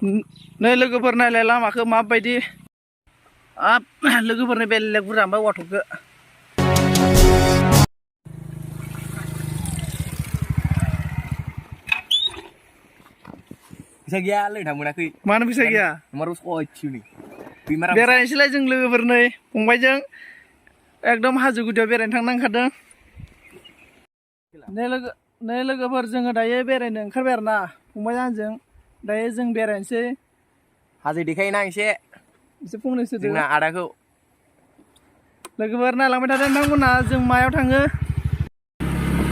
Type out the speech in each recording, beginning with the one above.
नै लोगोफोर नायलाय लामाखौ माबायदि लोगोफोरनि बेलेग बुरजा ओमफ्राय वाटरखौ फैसा गैया लोंना मोनाखै मानो फैसा गैया मारो सयथिनि बेरायनोसैलाय जों लोगोफोर नै फंबायजों एकदम हाजो गुदियाव बेरायनो थांनो ओंखारदों नै लोगोफोर जोङो दायो बेरायनो ओंखारबाय आरोना फंबायजों आंजों दायो जों बेरायनोसै हाजो देखायोना एसे फंनैसो जोंना आदाखौ लोगोफोर नायलांबाय थादों नोंथांमोना जों मायाव थाङो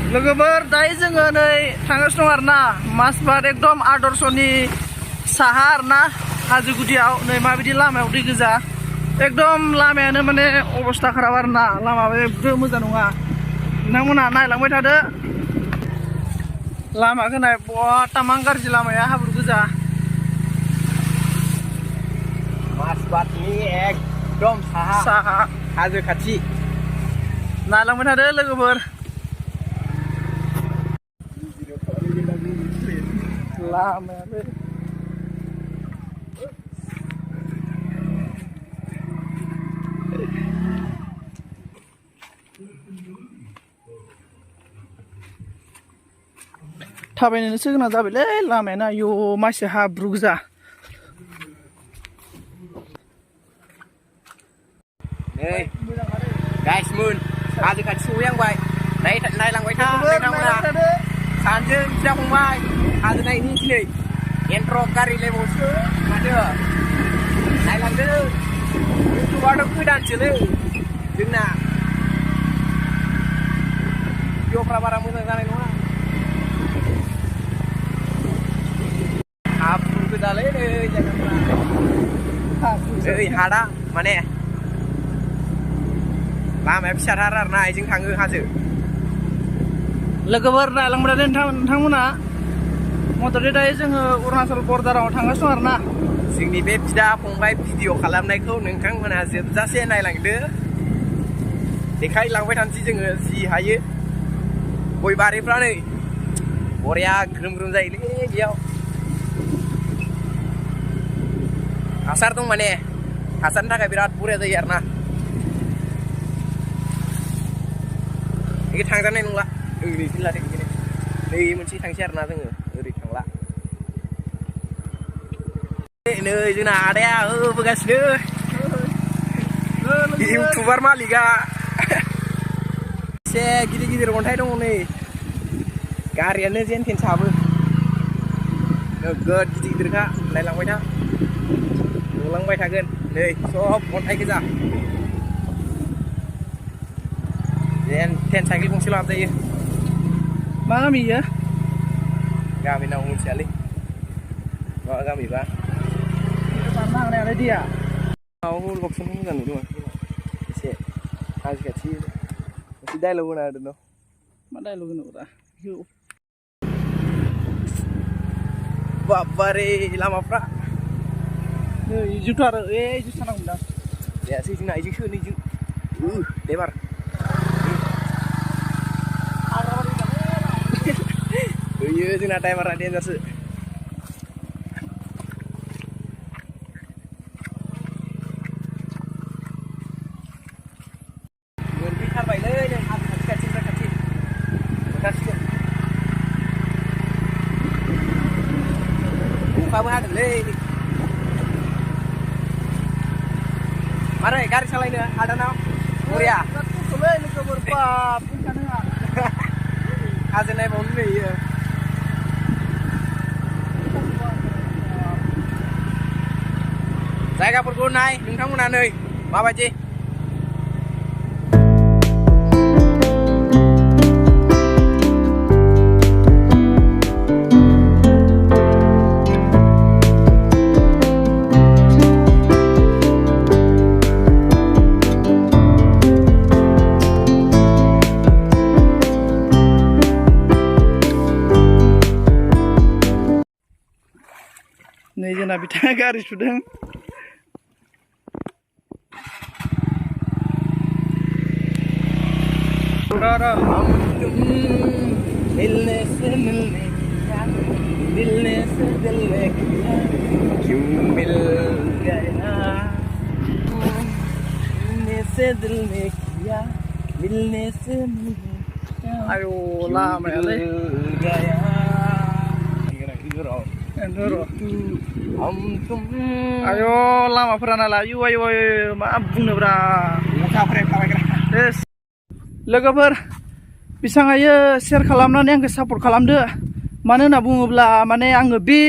लोगोफोर दायो जोङो नै थांगासिनो दं आरोना माजबाद एकदम आदर्शनि साहा आरोना हाजो गुदियाव नै माबायदि लामायाव दै गोजा एकदम लामायानो माने अबस्था खाराब आरोना लामायाबो जेबो मोजां नङा नोंथांमोना नायलांबाय थादो लामाखौ नाय बहुत तामां गाज्रि लामाया हाब्रु गोजा माजबादनि एकदम साहा हाजो खाथि नायलांबाय थादो लोगोफोर लामायाबो थाबायनोसो गोनां जाबायलै लामायानो आयौ मासे हाब्रु गोजा नै गाइसमोन हाजो खाथि सहैहांबाय नायलांबाय था नोंथांमोना सानजों बिदा फंबाय हाजो नायनि दिनै एन्ट्रक गारि लायबावसो माथो नायलांदो इउटुबाथ' गोदानसोलै जोंना भिडिअफ्रा बारा मोजां जानाय नङा हाब्रु गोजालै नै जायगाफ्रा नै हादा माने लामाया फिसाथार आरोना बेजों थाङो हाजो लोगोफोर नायलांबाय थादो नोंथांमोना मथथे दायो जोङो अरुणाचल बर्डाराव थांगासिनो दं आरोना जोंनि बे बिदा फंबाय भिडिअ खालामनायखौ नोंथांमोना जोबजासे नायलांदो देखायलांबाय थानोसै जोङो जि हायो गय बारिफ्रा नै बरिया ग्रोम ग्रोम जायोलै बेयाव हासार दं माने हासारनि थाखाय बिराद बरिया जायो आरोना बेखौ थांजानाय नंला ओरैसो लादों बिदिनो नै मोनसे थांसै आरोना जोङो ओरै थांला नै जोंना आदाया होबोगासिनो इउटुबार मालिकआ एसे गिदिर गिदिर अन्थाइ दङ नै गारियानो जेन थेन साबो नोगोद गिदिर गिदिरखा नायलांबाय था नुलांबाय थागोन नै सब अन्थाइ गोजा जेन थेन साइकेल गंसे लाबोजायो मा गामि इयो गामि नाम मिथियालै मा गामिबा बारना हानायालाय दैया माबाखौ लक्सनखौ मोजां नुदों एसे हाजो खाथि एसे डायलग होना होदों न' मा डायलग होनोब्रा बाबारे लामाफ्रा नै इजोंथ' आरो इजों थानांगौदां जायासै जोंना इजोंसो नैजों लेबार होयो जोंना ड्राइभारा देन्जारसो मोनफैथारबायलै नों हाजो खाथि खाथिनिफ्राय खाथि मोनथारसिगोन अखाबो हादोंलै मारै गारि सालायनो हादानाव बरिया लोगोफोर बाब हाजो नायबावनो नै इयो जायगाफोरखौ नाय नोंथांमोना नै माबायदि नै जोंना बिथाङा गारि सुदों मिलने से मिलने दिल ने से दिल ने से दिल ने किया मिलने से ayo लामायालाय गया endur हम तुम ayo लामाफोरा नालाय आयु आयु आयु मा बुंनोब्रा मुखा फ्रेम खाबायग्रा yes लोगोफोर बिसाङायो शेयार खालामनानै आंखौ सापर्ट खालामदो मानो होनना बुङोब्ला माने आङो बे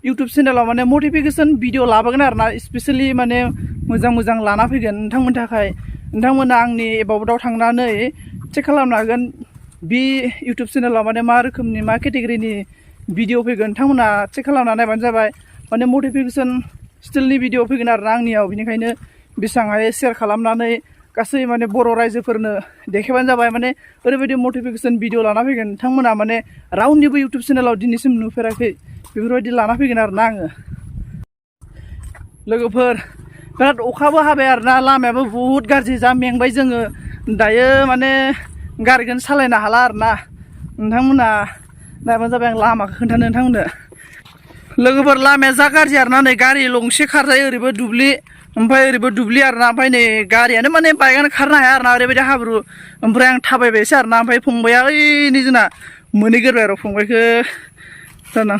इउटुब चेनेलाव माने मटिभेसन भिडिअ लाबोगोन आरोना स्पेसियेलि माने मोजां मोजां लाना फैगोन नोंथांमोननि थाखाय नोंथांमोना आंनि एबाउटआव थांनानै चेक खालामनो हागोन बे इउटुब चेनेलाव माने मा रोखोमनि मा केटेगरिनि भिडिअ फैगोन नोंथांमोना चेक खालामना नायबानो जाबाय माने मटिभेसन स्टिलनि भिडिअ फैगोन आरोना आंनियाव बेनिखायनो बेसाङाय शेयार खालामनानै गासै माने बर' रायजोफोरनो देखायबानो जाबाय माने ओरैबायदि मटिभेसन भिडिअ लाना फैगोन नोंथांमोना माने रावनिबो इउटुब चेनेलाव दिनैसिम नुफेराखै बेफोरबायदि लाना फैगोन आरोना आङो लोगोफोर बिराद अखाबो हाबाय आरोना लामायाबो बुहुत गाज्रि जा मेंबाय जोङो दायो माने गारिखौनो सालायनो हाला आरोना नोंथांमोना नायबानो जाबाय आं लामाखौ खोन्थानो नोंथांमोननो लोगोफोर लामाया जा गाज्रि आरोना नै गारि गंसे खारजायो ओरैबो दुब्लि ओमफ्राय ओरैबो दुब्लि आरोना ओमफ्राय नै गारियानो माने बाइकआनो खारनो हाया आरोना ओरैबायदि हाब्रु ओमफ्राय आं थाबायबायसो आरोना ओमफ्राय फंबाया ओइनै जोंना मोनहैगोरबाय आरो फंबायखौ जाना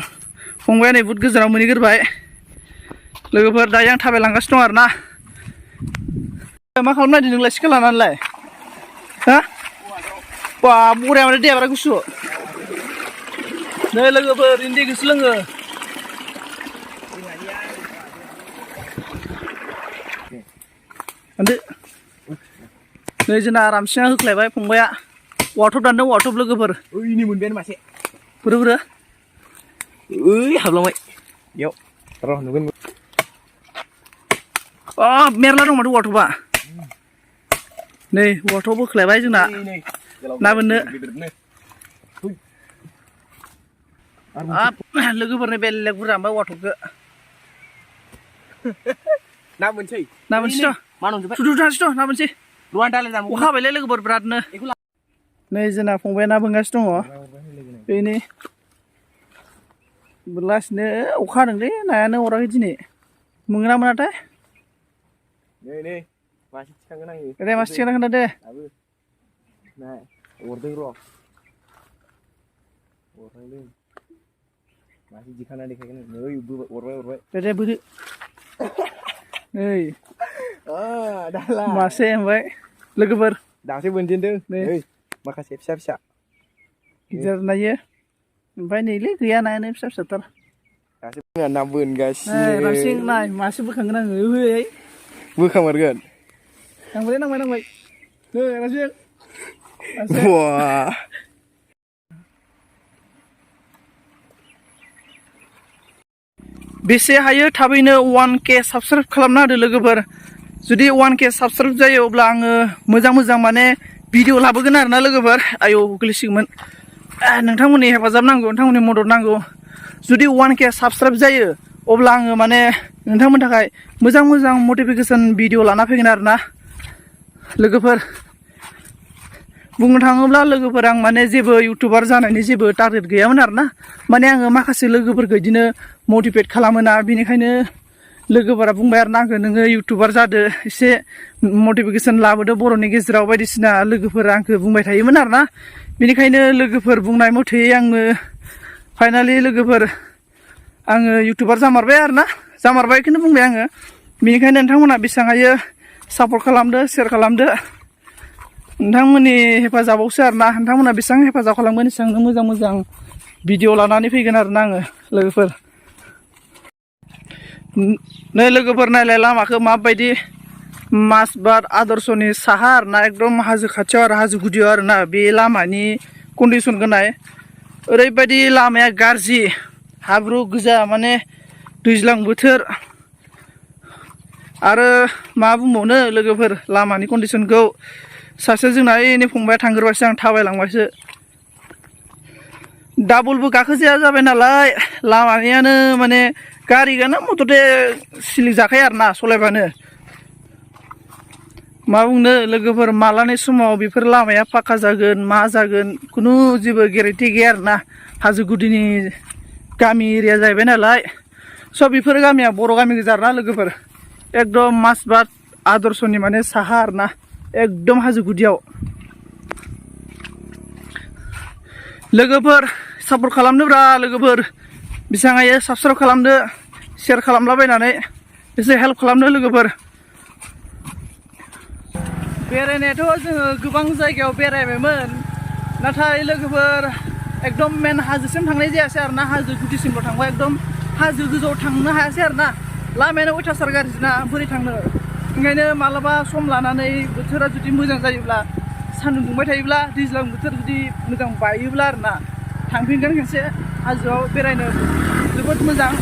फंबाया नै बुहुद गोजानाव मोनहैगोरबाय लोगोफोर दायो आं थाबायलांगासिनो दं आरोना मा खालामनो नागिरदों नोंलाय सिखा लानानैलाय हा बा बरिया माने दैया बिराद गुसु नै लोगोफोर इन्दि गुसु लोङो नै जोंना आरामसिना होख्लायबाय फंबाया वाटप दानदों वाटप लोगोफोर ओइनै मोनबायानो मासे बोरो बोरो ओइ हाबलांबाय बेयाव र' नुगोन मेरला दं माथो वाटपआ नै वाटप होख्लायबाय जोंना ना बोननो लोगोफोरनि बेलेग बुरजा ओमफ्राय वाटपखौ ना मोनसै ना मोनसै मा नंजोबबाय थुदु थांसै ना मोनसै रुवान दालाय जामु अखा हाबायलै लोगोफोर बिरादनो नै जोंना फंबाया ना बोनगासिनो दङ बेनो लासैनो अखा हादोंलै नायानो अराखै दिनै मोनगोन ना मोनाथाय नै मासे थिखांगोन आङो दे मासे थिखांना खोन्था दे दाबो नाय अरदों र' अरहांदों मासे दिखांना देखायगोन नै अरबाय दे बोदो नै दाला मासे ओमफ्राय लोगोफोर दासो बोनजेनदों नै माखासे फिसा फिसा गिदिर नायो ओमफ्राय नैलै गैया नायानो फिसा फिसाथार दासो जोंहा ना बोनगासिनो रामसिं नाय मासे बोखांगोन आङो ओइ बोखांमारगोन नांबाय नै रामसिं वाह बेसे हायो थाबैनो 1K साबसक्राइब खालामना होदो लोगोफोर जुदि 1K साबसक्राइब जायो अब्ला आङो मोजां माने भिडिअ लाबोगोन आरोना लोगोफोर आयौ गोलैसिगौमोन नोंथांमोननि हेफाजाब नांगौ नोंथांमोननि मदद नांगौ जुदि 1K साबसक्राइब जायो अब्ला आङो माने नोंथांमोननि थाखाय मोजां मटिभेसन भिडिअ लाना फैगोन आरोना लोगोफोर बुंनो थाङोब्ला लोगोफोर आं माने जेबो इउटुबार जानायनि जेबो टारगेट गैयामोन आरोना माने आङो माखासे लोगोफोरखौ बिदिनो मटिभेट खालामोना बेनिखायनो लोगोफोरा बुंबाय आरो आंखौ नोङो इउटुबार जादो एसे मटिभेसन लाबोदो बर'नि गेजेराव बायदिसिना लोगोफोरा आंखौ बुंबाय थायोमोन आरोना बेनिखायनो लोगोफोर बुंनाय मथे आङो फाइनालि लोगोफोर आङो इउटुबार जामारबाय आरोना जामारबायखौनो बुंबाय आङो बेनिखायनो नोंथांमोना बेसेबां हायो सापर्ट खालामदो शेयार खालामदो नोंथांमोननि हेफाजाबावसो आरोना नोंथांमोना बेसेबां हेफाजाब खालामगोन एसेबांनो मोजां भिडिअ लानानै फैगोन आरोना आङो लोगोफोर नै लोगोफोर नायलाय लामाखौ माबायदि मासबाद आदर्शनि साहा आरोना एकदम हाजो खाथियाव आरो हाजो गुदियाव आरोना बे लामानि कन्डिसनखौ नाय ओरैबायदि लामाया गाज्रि हाब्रु गोजा माने दैज्लां बोथोर आरो मा बुंबावनो लोगोफोर लामानि कन्डिसनखौ सासे जोंना एनै फंबाया थांग्रोबायसो आं थाबायलांबायसो डाबलबो गाखोजाया जाबाय नालाय लामानियानो माने गारियानो मथथे सिलिक जाखायो आरोना सलायबानो मा बुंनो लोगोफोर मालानि समाव बेफोर लामाया पाक्का जागोन मा जागोन खुनु जेबो गेरेन्टि गैया आरोना हाजो गुदिनि गामि एरिया जाहैबाय नालाय स' बेफोर गामिया बर' गामि गोजा आरोना लोगोफोर एकदम मासबाद आदर्शनि माने साहा आरोना एकदम हाजो गुदियाव लोगोफोर सापर्ट खालामदोब्रा लोगोफोर बेसेबां हायो साबस्क्राइब खालामदो शेयार खालामलाबायनानै एसे हेल्प खालामदो लोगोफोर बेरायनायाथ' जोङो गोबां जायगायाव बेरायबायमोन नाथाय लोगोफोर एकदम मेन हाजोसिम थांनाय जायासै आरो ना हाजो गुदिसिमल' थांबाय एकदम हाजो गोजौआव थांनो हायासै आरो ना लामायानो अयथासार गाज्रिना बोरै थांनो ओंखायनो मालाबा सम लानानै बोथोरा जुदि मोजां जायोब्ला सान्दुं दुंबाय थायोब्ला दैज्लां बोथोर जुदि मोजां बायोब्ला आरो ना थांफिनगोन खनसे हाजोआव बेरायनो जोबोद मोजां